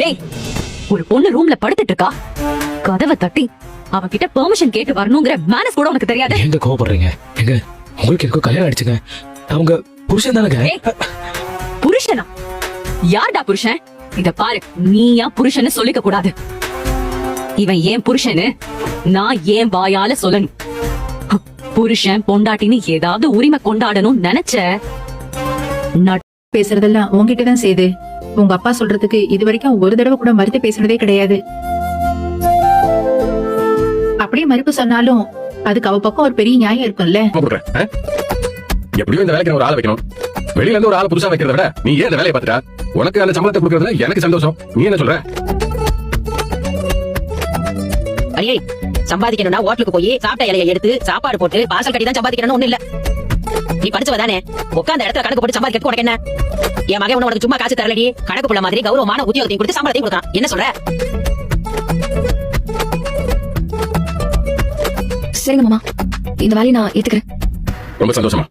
டேய், ஒரு பொண்ணு ரூம்ல படுத்துட்டு இருக்கா, கதவை தட்டி அவகிட்ட பெர்மிஷன் கேட்டு வரணுங்கிற மேனஸ் கூட உனக்கு தெரியாது. எங்க கோவப்படுறீங்க? எங்க உங்களுக்கு எனக்கு கல்யாணம் ஆயிடுச்சுங்க. அவங்க புருஷன் தானங்க. புருஷனா? யார்டா புருஷன்? இத பாரு, நீயா புருஷன்னு சொல்லிக்க கூடாது. இவன் ஏன் புருஷன்னு நான் ஏன் வாயால சொல்லணும்? புருஷன் பொண்டாட்டின்னு ஏதாவது உரிமை கொண்டாடணும் நினைச்ச பேசுறதெல்லாம் உங்ககிட்டதான் செய்து. உங்க அப்பா சொல்றதுக்கு இது வரைக்கும் ஒரு தடவை கூட மறுத்து பேசுனதே கிடையாது. அப்படியே மறுப்பு சொன்னாலும் அதுக்கு அவ பக்கம் ஒரு பெரிய நியாயம் இருக்கும்ல. எப்படியும் இந்த வேலைக்கு ஒரு ஆளை வைக்கணும். வெளியில இருந்து ஒரு ஆளை புதுசா வைக்கிறத விட நீ ஏன் இந்த வேலையை பார்த்துட்டா? உனக்கு அந்த சம்பளத்தை கொடுக்கறதுல எனக்கு சந்தோஷம். நீ என்ன சொல்ற? அரியே, சம்பாதிக்கணும்னா ஹோட்டலுக்கு போய் சாப்பிட்ட இலையை எடுத்து சாப்பாடு போட்டு வாசல் கட்டி தான் சம்பாதிக்கணும்னு ஒண்ணு இல்ல. நீ படிச்சவ தானே, உட்கார்ந்த இடத்துல கணக்கு போட்டு சம்பாதிக்க உனக்கு என்ன? என் மகன் உனக்கு சும்மா காசு தரலடி, கணக்கு புள்ள மாதிரி கௌரவமான உத்தியோகத்தையும் கொடுத்து சம்பளத்தையும் கொடுக்கலாம். என்ன சொல்ற? சரிங்க மாமா, இந்த வேலையை நான் ஏத்துக்கிறேன். ரொம்ப சந்தோஷமா.